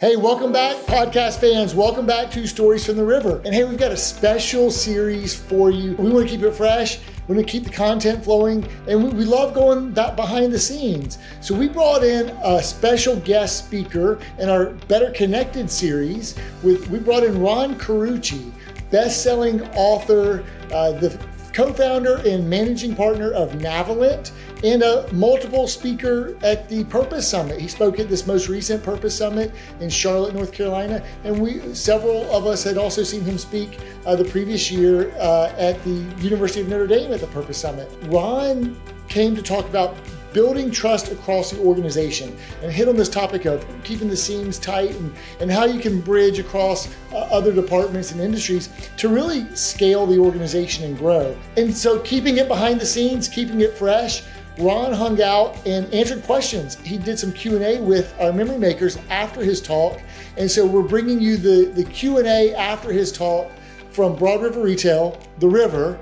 Hey, welcome back, podcast fans. Welcome back to Stories from the River. And hey, we've got a special series for you. We want to keep it fresh. We want to keep the content flowing. And we love going back behind the scenes. So we brought in a special guest speaker in our Better Connected series. We brought in Ron Carucci, best-selling author, the co-founder and managing partner of Navalent, and a multiple speaker at the Purpose Summit. He spoke at this most recent Purpose Summit in Charlotte, North Carolina, and several of us had also seen him speak the previous year at the University of Notre Dame at the Purpose Summit. Ron came to talk about building trust across the organization and hit on this topic of keeping the seams tight and how you can bridge across other departments and industries to really scale the organization and grow. And so keeping it behind the scenes, keeping it fresh, Ron hung out and answered questions. He did some Q&A with our memory makers after his talk. And so we're bringing you the Q&A after his talk from Broad River Retail, The River,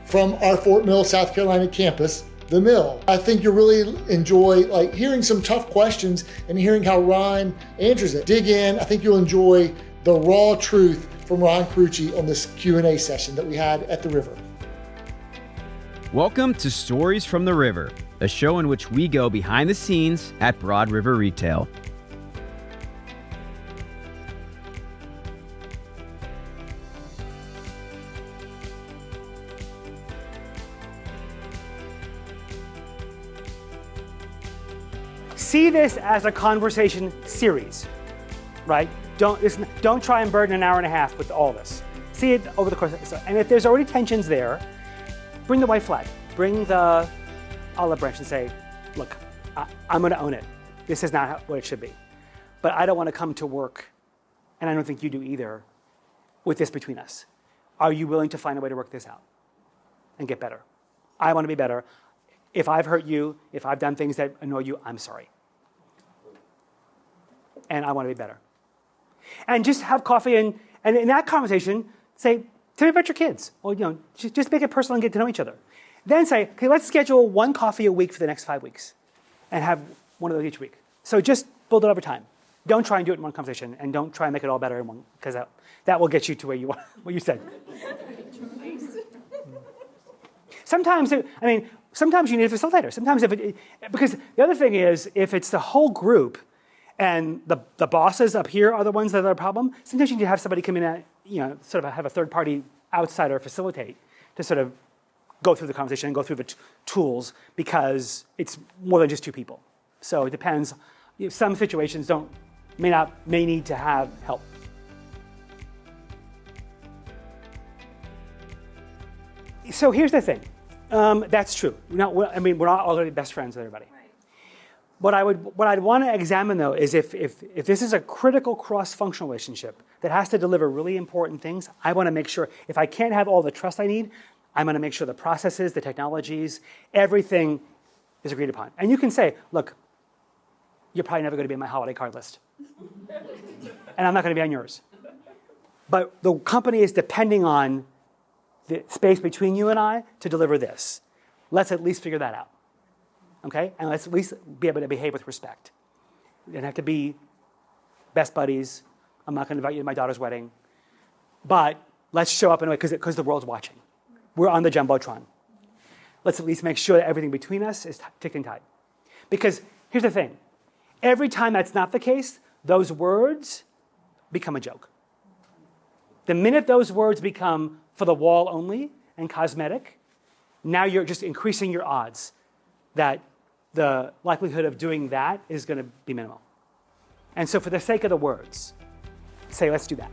from our Fort Mill, South Carolina campus, The Mill. I think you'll really enjoy hearing some tough questions and hearing how Ron answers it. Dig in. I think you'll enjoy the raw truth from Ron Carucci on this Q&A session that we had at The River. Welcome to Stories from the River, a show in which we go behind the scenes at Broad River Retail. See this as a conversation series, right? Don't try and burden an hour and a half with all this. See it over the course of it. And if there's already tensions there, bring the white flag, bring the olive branch and say, look, I'm gonna own it. This is not what it should be. But I don't wanna come to work, and I don't think you do either, with this between us. Are you willing to find a way to work this out and get better? I wanna be better. If I've hurt you, if I've done things that annoy you, I'm sorry. And I wanna be better. And just have coffee and in that conversation, say, tell me about your kids. Or, just make it personal and get to know each other. Then say, okay, let's schedule one coffee a week for the next 5 weeks and have one of those each week. So just build it over time. Don't try and do it in one conversation, and don't try and make it all better in one, because that will get you to where you want, what you said. Sometimes you need a facilitator. Sometimes because the other thing is, if it's the whole group and the bosses up here are the ones that are the problem, sometimes you need to have somebody come in and sort of have a third party outsider facilitate to sort of go through the conversation and go through the tools, because it's more than just two people. So it depends. Some situations may need to have help. So here's the thing. That's true. We're not all going to be best friends with everybody. Right. What I'd want to examine, though, is if this is a critical cross-functional relationship that has to deliver really important things, I want to make sure, if I can't have all the trust I need, I'm going to make sure the processes, the technologies, everything is agreed upon. And you can say, look, you're probably never going to be on my holiday card list. And I'm not going to be on yours. But the company is depending on the space between you and I to deliver this. Let's at least figure that out. Okay? And let's at least be able to behave with respect. You don't have to be best buddies. I'm not going to invite you to my daughter's wedding. But let's show up in a way, because the world's watching. We're on the Jumbotron. Let's at least make sure that everything between us is ticking tight. Because here's the thing. Every time that's not the case, those words become a joke. The minute those words become for the wall only and cosmetic, now you're just increasing your odds that the likelihood of doing that is going to be minimal. And so for the sake of the words, say, let's do that.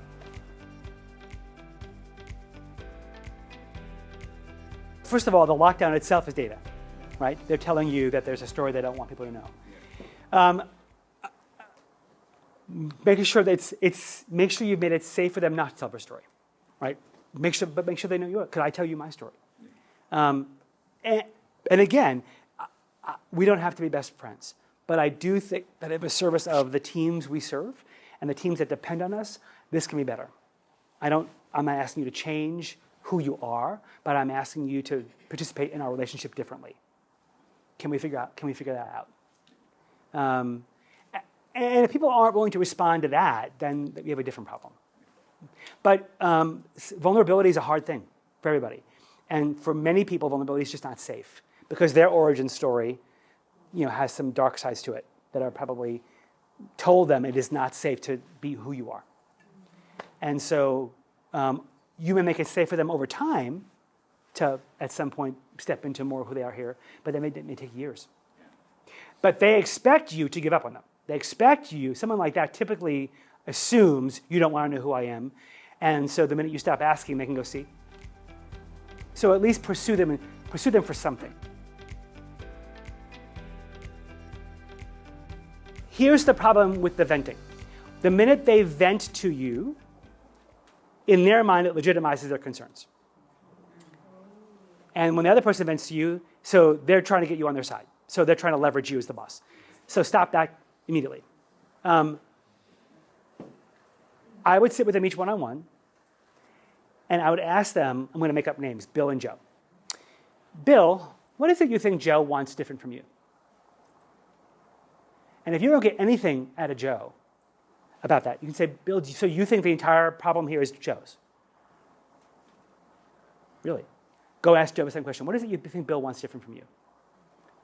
First of all, the lockdown itself is data, right? They're telling you that there's a story they don't want people to know. Making sure that make sure you've made it safe for them not to tell their story, right? Make sure they know yours. Could I tell you my story? And again, we don't have to be best friends, but I do think that in the service of the teams we serve and the teams that depend on us, this can be better. I'm not asking you to change who you are, but I'm asking you to participate in our relationship differently. Can we figure that out? And if people aren't willing to respond to that, then we have a different problem. But vulnerability is a hard thing for everybody. And for many people, vulnerability is just not safe because their origin story, has some dark sides to it that are probably told them it is not safe to be who you are. And so you may make it safe for them over time to, at some point, step into more of who they are here, but that may take years. But they expect you to give up on them. They expect you, someone like that typically assumes you don't want to know who I am, and so the minute you stop asking, they can go see. So at least pursue them for something. Here's the problem with the venting. The minute they vent to you, in their mind, it legitimizes their concerns. And when the other person vents to you, so they're trying to get you on their side. So they're trying to leverage you as the boss. So stop that immediately. I would sit with them each one-on-one, and I would ask them, I'm going to make up names, Bill and Joe. Bill, what is it you think Joe wants different from you? And if you don't get anything out of Joe about that, you can say, Bill, so you think the entire problem here is Joe's? Really? Go ask Joe the same question. What is it you think Bill wants different from you?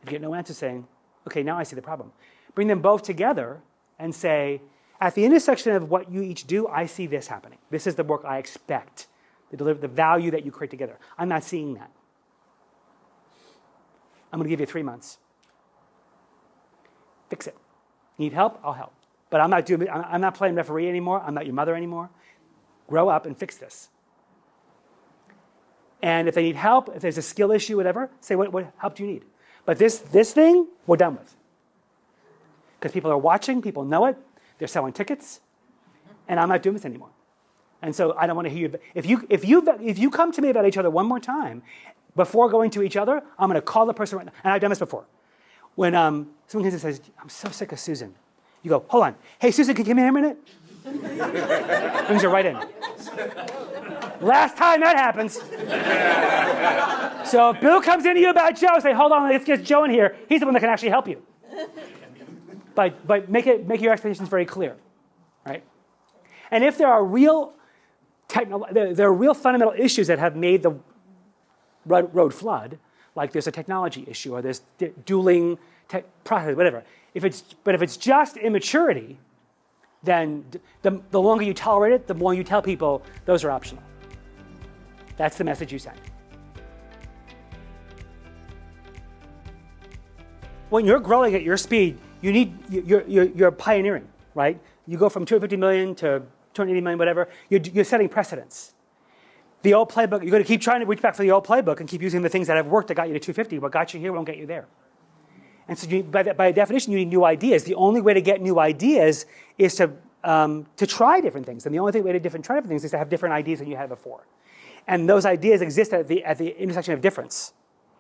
If you get no answer, saying, okay, now I see the problem. Bring them both together and say, at the intersection of what you each do, I see this happening. This is the work I expect, the value that you create together. I'm not seeing that. I'm going to give you 3 months. Fix it. Need help? I'll help. But I'm not playing referee anymore. I'm not your mother anymore. Grow up and fix this. And if they need help, if there's a skill issue, whatever, say, what help do you need? But this thing, we're done with. Because people are watching, people know it, they're selling tickets, and I'm not doing this anymore. And so I don't want to hear you. If you come to me about each other one more time, before going to each other, I'm going to call the person right now. And I've done this before. When someone comes and says, I'm so sick of Susan. You go, hold on. Hey, Susan, can you give me a minute? Brings her right in. Last time that happens. So if Bill comes into you about Joe, say, hold on, let's get Joe in here. He's the one that can actually help you. But make your expectations very clear, right? And if there are real fundamental issues that have made the road flood, like there's a technology issue or there's dueling process, whatever. If it's just immaturity, then the longer you tolerate it, the more you tell people those are optional. That's the message you send. When you're growing at your speed, you're pioneering, right? You go from 250 million to 280 million, whatever. You're setting precedents. The old playbook, you're going to keep trying to reach back for the old playbook and keep using the things that have worked that got you to 250. What got you here won't get you there. And so by definition, you need new ideas. The only way to get new ideas is to try different things. And the only way to try different things is to have different ideas than you had before. And those ideas exist at the intersection of difference,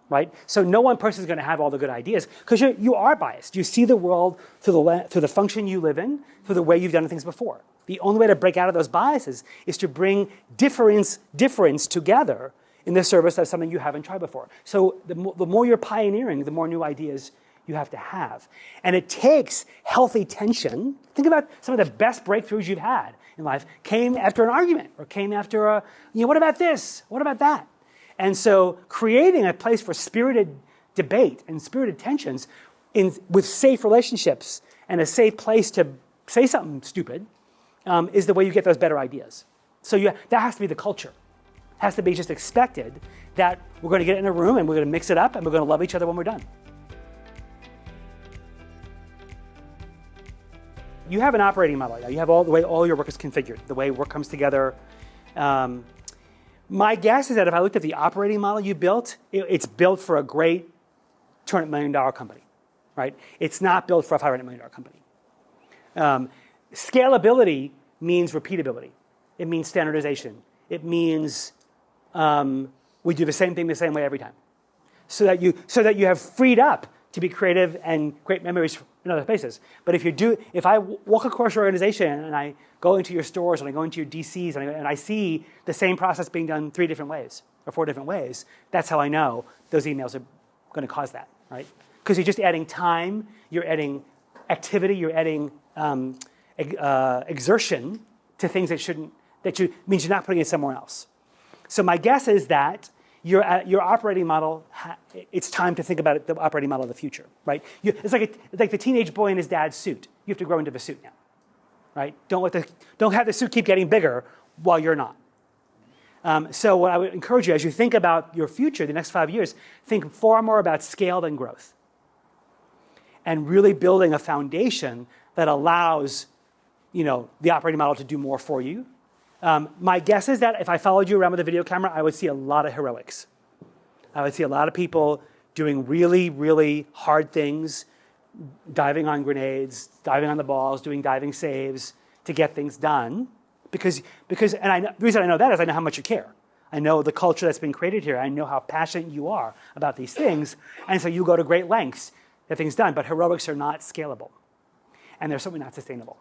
right? So no one person is going to have all the good ideas because you are biased. You see the world through the function you live in, through the way you've done things before. The only way to break out of those biases is to bring difference together in the service of something you haven't tried before. So the more you're pioneering, the more new ideas you have to have. And it takes healthy tension. Think about some of the best breakthroughs you've had in life came after an argument or came after what about this? What about that? And so creating a place for spirited debate and spirited tensions with safe relationships and a safe place to say something stupid is the way you get those better ideas. So that has to be the culture. It has to be just expected that we're going to get in a room and we're going to mix it up and we're going to love each other when we're done. You have an operating model. You have the way all your work is configured, the way work comes together. My guess is that if I looked at the operating model you built, it's built for a great $200 million company, right? It's not built for a $500 million company. Scalability means repeatability. It means standardization. It means we do the same thing the same way every time, so that you have freed up to be creative and create memories in other places. But if I walk across your organization and I go into your stores and I go into your DCs and I see the same process being done 3 different ways or 4 different ways, that's how I know those emails are going to cause that, right? Because you're just adding time, you're adding activity, you're adding exertion to things means you're not putting it somewhere else. So my guess is that your operating model, it's time to think about the operating model of the future, right? It's like the teenage boy in his dad's suit. You have to grow into the suit now, right? Don't have the suit keep getting bigger while you're not. So what I would encourage you, as you think about your future, the next 5 years, think far more about scale than growth. And really building a foundation that allows, the operating model to do more for you. My guess is that if I followed you around with a video camera, I would see a lot of heroics. I would see a lot of people doing really, really hard things, diving on grenades, diving on the balls, doing diving saves to get things done. The reason I know that is I know how much you care. I know the culture that's been created here. I know how passionate you are about these things. And so you go to great lengths to get things done. But heroics are not scalable. And they're certainly not sustainable.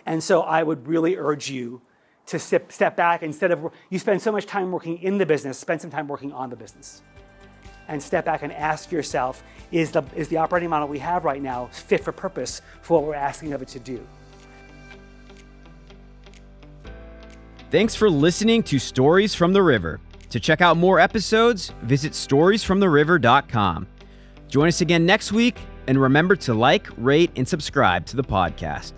And so I would really urge you to step back. Instead of you spend so much time working in the business, spend some time working on the business. And step back and ask yourself, is the operating model we have right now fit for purpose for what we're asking of it to do? Thanks for listening to Stories from the River. To check out more episodes, visit storiesfromtheriver.com. Join us again next week, and remember to like, rate, and subscribe to the podcast.